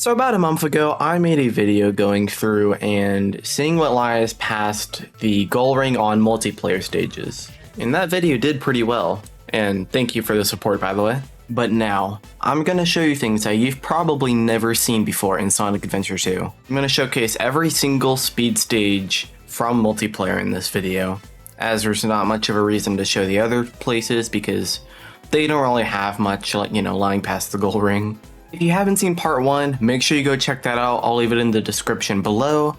So about a month ago, I made a video going through and seeing what lies past the goal ring on multiplayer stages. And that video did pretty well, and thank you for the support, by the way. But now, I'm gonna show you things that you've probably never seen before in Sonic Adventure 2. I'm gonna showcase every single speed stage from multiplayer in this video, as there's not much of a reason to show the other places because they don't really have much, lying past the goal ring. If you haven't seen part 1, make sure you go check that out. I'll leave it in the description below.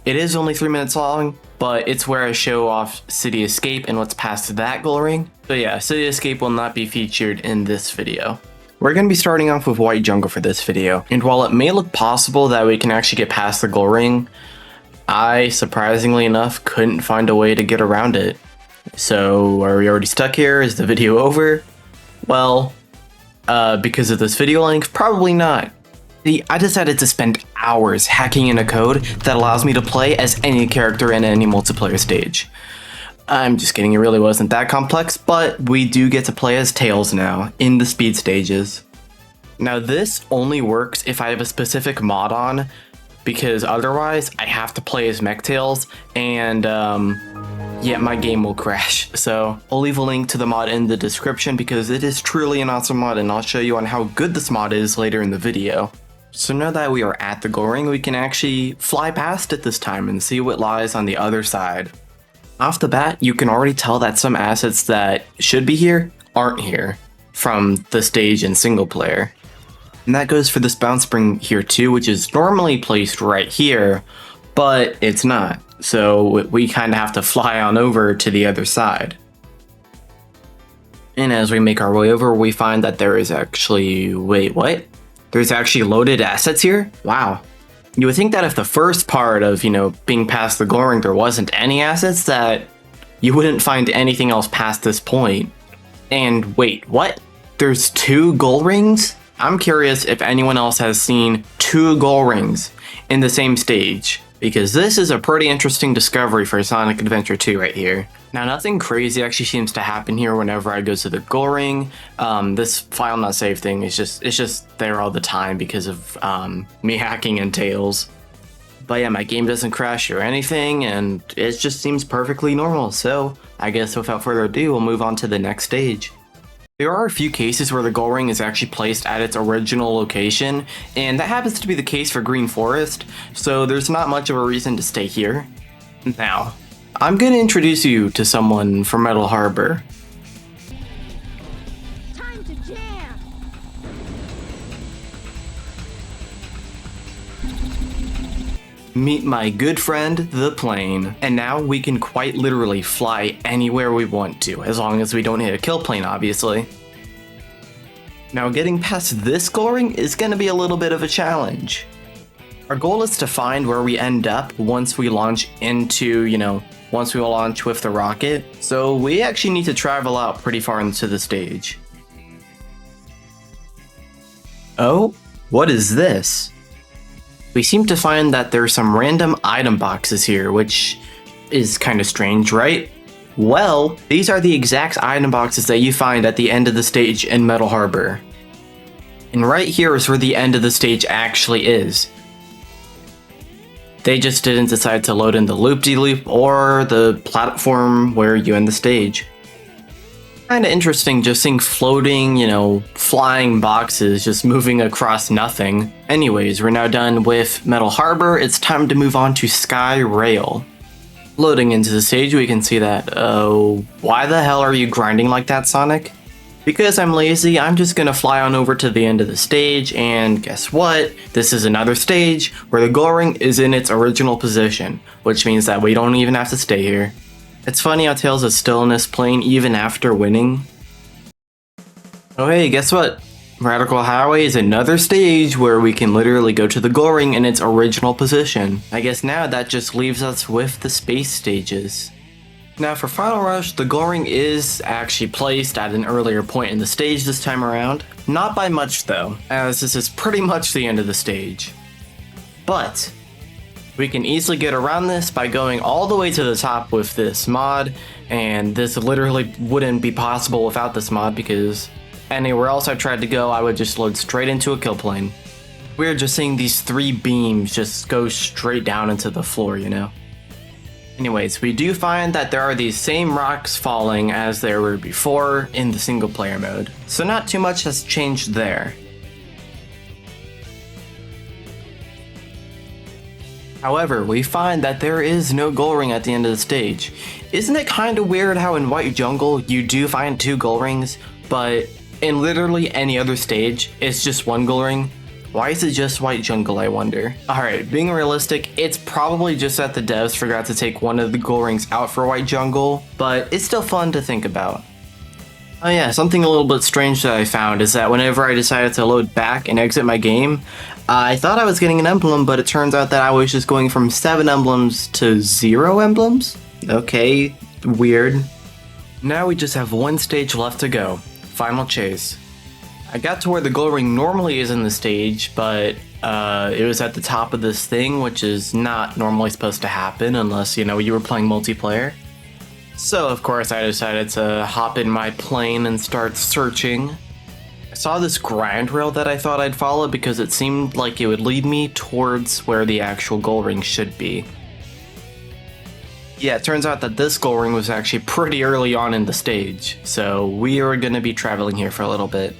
It is only 3 minutes long, but it's where I show off City Escape and what's past that goal ring. So yeah, City Escape will not be featured in this video. We're going to be starting off with White Jungle for this video, and while it may look possible that we can actually get past the goal ring, I, surprisingly enough, couldn't find a way to get around it. So, are we already stuck here? Is the video over? Well, because of this video length, probably not. See, I decided to spend hours hacking in a code that allows me to play as any character in any multiplayer stage. I'm just kidding, it really wasn't that complex, but we do get to play as Tails now, in the speed stages. Now this only works if I have a specific mod on, because otherwise I have to play as Mech Tails, and yeah, my game will crash. So I'll leave a link to the mod in the description because it is truly an awesome mod, and I'll show you on how good this mod is later in the video. So now that we are at the goal ring, we can actually fly past it this time and see what lies on the other side. Off the bat, you can already tell that some assets that should be here aren't here from the stage in single player. And that goes for this bounce spring here too, which is normally placed right here, but it's not. So we kind of have to fly on over to the other side. And as we make our way over, we find that there is actually, wait, what? There's actually loaded assets here? Wow. You would think that if the first part of, being past the goal ring, there wasn't any assets, that you wouldn't find anything else past this point. And wait, what? There's 2 goal rings? I'm curious if anyone else has seen 2 goal rings in the same stage, because this is a pretty interesting discovery for Sonic Adventure 2 right here. Now, nothing crazy actually seems to happen here whenever I go to the goal ring. This file not save thing is just there all the time because of me hacking in Tails. But yeah, my game doesn't crash or anything, and it just seems perfectly normal. So I guess without further ado, we'll move on to the next stage. There are a few cases where the goal ring is actually placed at its original location, and that happens to be the case for Green Forest, so there's not much of a reason to stay here. Now, I'm going to introduce you to someone from Metal Harbor. Time to jam. Meet my good friend, the plane. And now we can quite literally fly anywhere we want to, as long as we don't hit a kill plane, obviously. Now getting past this goal ring is going to be a little bit of a challenge. Our goal is to find where we end up once we launch into, once we launch with the rocket. So we actually need to travel out pretty far into the stage. Oh, what is this? We seem to find that there's some random item boxes here, which is kind of strange, right? Well, these are the exact item boxes that you find at the end of the stage in Metal Harbor. And right here is where the end of the stage actually is. They just didn't decide to load in the loop-de-loop or the platform where you end the stage. Kinda interesting just seeing floating, flying boxes just moving across nothing. Anyways, we're now done with Metal Harbor. It's time to move on to Sky Rail. Loading into the stage, we can see that, why the hell are you grinding like that, Sonic? Because I'm lazy, I'm just gonna fly on over to the end of the stage, and guess what? This is another stage where the goal ring is in its original position, which means that we don't even have to stay here. It's funny how Tails is still in this plane even after winning. Oh hey, guess what? Radical Highway is another stage where we can literally go to the goal ring in its original position. I guess now that just leaves us with the space stages. Now for Final Rush, the goal ring is actually placed at an earlier point in the stage this time around. Not by much though, as this is pretty much the end of the stage. But we can easily get around this by going all the way to the top with this mod, and this literally wouldn't be possible without this mod because anywhere else I tried to go, I would just load straight into a kill plane. weird just seeing these 3 beams just go straight down into the floor, you know? Anyways, we do find that there are these same rocks falling as there were before in the single player mode, so not too much has changed there. However, we find that there is no gold ring at the end of the stage. Isn't it kinda weird how in White Jungle you do find 2 gold rings, but in literally any other stage, it's just 1 gold ring? Why is it just White Jungle, I wonder? Alright, being realistic, it's probably just that the devs forgot to take one of the gold rings out for White Jungle, but it's still fun to think about. Oh yeah, something a little bit strange that I found is that whenever I decided to load back and exit my game, I thought I was getting an emblem, but it turns out that I was just going from 7 emblems to 0 emblems? Okay, weird. Now we just have 1 stage left to go. Final chase. I got to where the gold ring normally is in the stage, but it was at the top of this thing, which is not normally supposed to happen unless, you know, you were playing multiplayer. So, of course, I decided to hop in my plane and start searching. I saw this grind rail that I thought I'd follow because it seemed like it would lead me towards where the actual gold ring should be. Yeah, it turns out that this gold ring was actually pretty early on in the stage, so we are going to be traveling here for a little bit.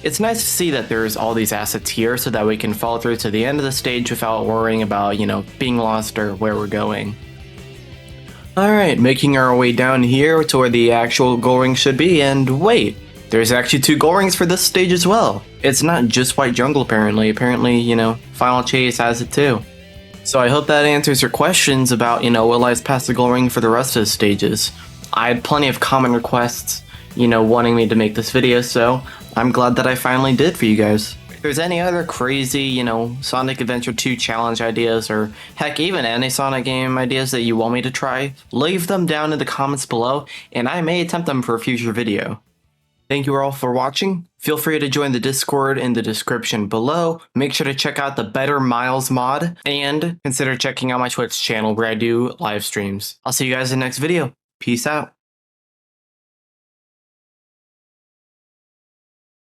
It's nice to see that there's all these assets here so that we can follow through to the end of the stage without worrying about, you know, being lost or where we're going. Alright, making our way down here to where the actual gold ring should be, and wait, there's actually 2 gold rings for this stage as well. It's not just White Jungle apparently, you know, Final Chase has it too. So I hope that answers your questions about, you know, what lies past the gold ring for the rest of the stages. I had plenty of common requests, you know, wanting me to make this video, so I'm glad that I finally did for you guys. If there's any other crazy, you know, Sonic Adventure 2 challenge ideas, or heck, even any Sonic game ideas that you want me to try, leave them down in the comments below, and I may attempt them for a future video. Thank you all for watching. Feel free to join the Discord in the description below. Make sure to check out the Better Miles mod, and consider checking out my Twitch channel where I do live streams. I'll see you guys in the next video. Peace out.